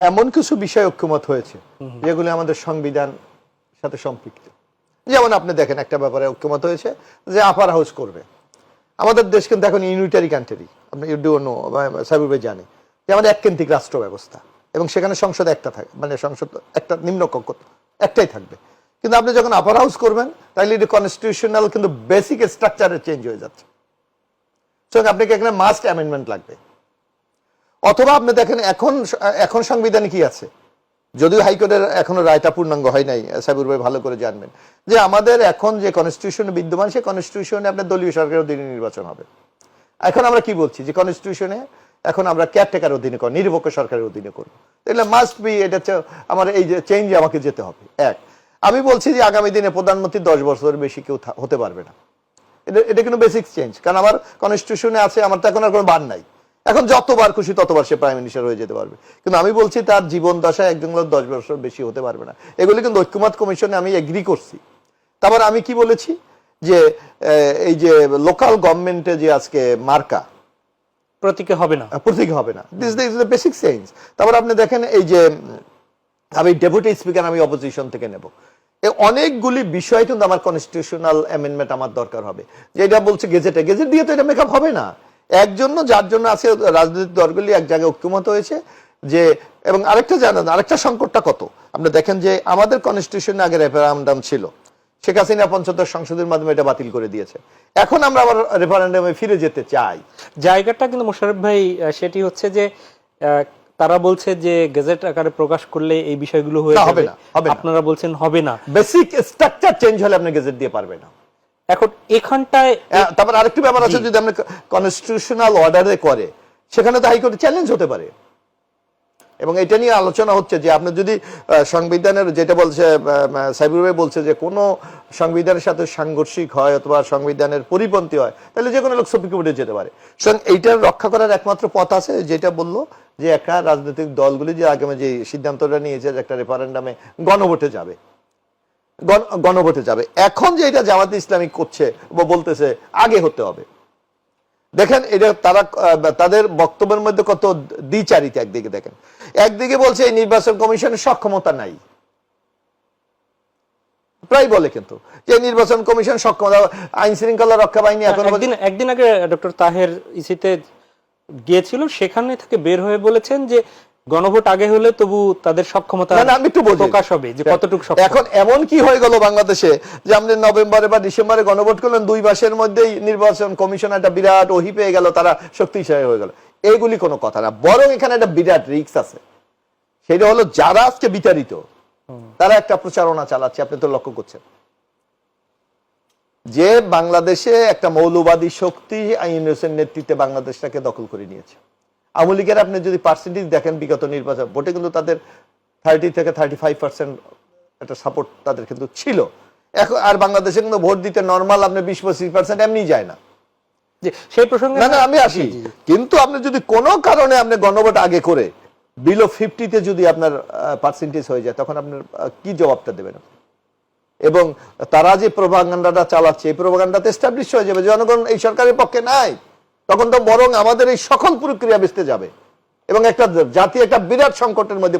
এমন কিছু বিষয় ঐক্যমত হয়েছে যেগুলি আমাদের সংবিধান সাথে সম্পৃক্ত। যেমন আপনি দেখেন একটা ব্যাপারে ঐক্যমত হয়েছে যে আপার হাউস করবে। আমাদের দেশ কিন্তু এখন ইউনিটারি কান্ট্রি, আপনি সাইবুর ভাই জানে যে আমাদের এককেন্দ্রিক রাষ্ট্র ব্যবস্থা, এবং সেখানে সংসদ একটা থাকে, মানে সংসদ একটা নিম্নকক্ষ একটাই থাকবে। কিন্তু আপনি যখন আপার হাউস করবেন তাহলে এটা কনস্টিটিউশনাল কিন্তু বেসিক স্ট্রাকচারে চেঞ্জ হয়ে যাচ্ছে। সুতরাং আপনাকে এখানে মাস্ট অ্যামেন্ডমেন্ট লাগবে। অথবা আপনি দেখেন এখন সংবিধানে কি আছে, যদিও হাইকোর্টের এখনো রায়টা পূর্ণাঙ্গ হয় নাই, সাবির ভাই ভালো করে জানবেন যে আমাদের এখন যে কনস্টিটিউশনে বিদ্যমান সেই কনস্টিটিউশনে আপনার দলীয় সরকারের অধীনে নির্বাচন হবে। এখন আমরা কি বলছি যে কনস্টিটিউশনে এখন আমরা কেয়ারটেকার অধীনে করব, নিরপেক্ষ সরকারের অধীনে করবো। তাহলে মাস্ট বি, এটা আমার এই যে চেঞ্জে আমাকে যেতে হবে। এক, আমি বলছি যে আগামী দিনে প্রধানমন্ত্রী 10 বছরের বেশি কেউ হতে পারবে না। এটা কিন্তু বেসিক চেঞ্জ, কারণ আমার কনস্টিটিউশনে আছে, আমার তো এখন আর কোনো বার নাই। এখন যতবার খুশি ততবার সে প্রাইম মিনিস্টার হয়ে যেতে পারবে, কিন্তু আমি বলছি তার জীবন দশায় একজন 10 বছর বেশি হতে পারবে না। এগুলি কিন্তু ঐক্যমত কমিশনে আমি এগ্রি করছি। তারপর আমি কি বলেছি যে এই যে লোকাল গভর্নমেন্টে যে আজকে মার্কা প্রতীকে হবে না, প্রতীক হবে না, this is the basic change. তারপর আপনি দেখেন এই যে আমি ডেপুটি স্পিকার আমি অপোজিশন থেকে নেব, অনেকগুলি বিষয় কিন্তু আমার কনস্টিটিউশনাল অ্যামেন্ডমেন্ট আমার দরকার হবে। যে এটা বলছে গেজেটে, গেজেট দিয়ে তো এটা মেকআপ হবে না। একজন্য যার জন্য আছে রাজনৈতিক দলগুলি এক জায়গায় ঐক্যমত হয়েছে যে, এবং আরেকটা জানেন আরেকটা সংকটটা কত, আপনি দেখেন যে আমাদের কনস্টিটিউশনে আগে রেফারেন্ডাম ছিল, শেখ হাসিনা 75 সংসদের মাধ্যমে এটা বাতিল করে দিয়েছে। এখন আমরা আবার রেফারেন্ডামে ফিরে যেতে চাই। জায়গাটা কিন্তু মোশাররফ ভাই সেটি হচ্ছে যে তারা বলছে যে গেজেট আকারে প্রকাশ করলে এই বিষয়গুলো হয়ে যাবে, আপনারা বলছেন হবে না। বেসিক স্ট্রাকচার চেঞ্জ হলে আপনি গেজেট দিয়ে পারবে না। এখন এখানটায় তারপর আরেকটি ব্যাপার আছে, যদি আপনি কনস্টিটিউশনাল অর্ডারে করে সেখানে তো হাইকোর্টে চ্যালেঞ্জ হতে পারে, এবং এটা নিয়ে আলোচনা হচ্ছে যে আপনি যদি সংবিধানের যেটা বলছে সাইবুর ভাই বলছে যে কোনো সংবিধানের সাথে সাংঘর্ষিক হয় অথবা সংবিধানের পরিপন্থী হয়, তাহলে যে কোনো লোক সুপ্রিম কোর্টে যেতে পারে। সুতরাং এইটার রক্ষা করার একমাত্র পথ আছে, যেটা বললো যে একটা রাজনৈতিক দলগুলি যে আগামী যে সিদ্ধান্তটা নিয়েছে যে একটা রেফারেন্ডামে গণভোটে যাবে, গণভোটে যাবে। এখন যে এটা জামাতে ইসলামী করছে বা বলতেছে আগে হতে হবে, দেখেন এটা তারা তাদের বক্তব্যের মধ্যে কত দ্বিচারিতা। একদিকে দেখেন, একদিকে বলছে এই নির্বাচন কমিশনের সক্ষমতা নাই, প্রায় বলে কিন্তু যে নির্বাচন কমিশন সক্ষমতা, আইন শৃঙ্খলা রক্ষা বাহিনী এখন একদিন আগে ডক্টর তাহের ইসিতে গিয়েছিল, সেখানে থেকে বের হয়ে বলেছেন যে গণভোট আগে হলে তবু তাদের সক্ষমতা প্রকাশ হবে যে কতটুকু। এখন এমন কি হয়ে গেল বাংলাদেশে যে আপনি নভেম্বরে বা ডিসেম্বরে গণভোট করলেন, 2 মাসের মধ্যেই নির্বাচন কমিশন একটা বিরাট ওহি পেয়ে গেল, তারা শক্তিশালী হয়ে গেল। এইগুলি কোনো কথা না, বরং এখানে একটা বিরাট রিস্ক আছে। সেটা হলো যারা আজকে বিতাড়িত তারা একটা প্রচারণা চালাচ্ছে, আপনি তো লক্ষ্য করছেন যে বাংলাদেশে একটা মৌলবাদী শক্তি আইএনএসের নেতৃত্বে বাংলাদেশটাকে দখল করে নিয়েছে। আওয়ামী লীগের আপনি যদি পার্সেন্টেজ দেখেন বিগত নির্বাচন ভোটে কিন্তু তাদের 30 থেকে 35% একটা সাপোর্ট তাদের কিন্তু ছিল। এখন আর বাংলাদেশে কিন্তু ভোট দিতে নর্মাল আপনি 20-25% এমনি যায় না। সেই প্রসঙ্গে না আমি আসি, কিন্তু আপনি যদি কোনো কারণে আপনি গণভোট আগে করে বিলো 50-তে যদি আপনার পার্সেন্টেজ হয়ে যায়, তখন আপনার কি জবাবটা দেবেন? এবং তারা যে প্রোপাগান্ডাটা চালাচ্ছে, এই প্রোপাগান্ডাতে এস্টাবলিশ হয়ে যাবে জনগণ এই সরকারের পক্ষে নাই, তখন তো বরং আমাদের এই সকল প্রক্রিয়া বেসতে যাবে এবং একটা জাতি একটা বিরাট সংকটের মধ্যে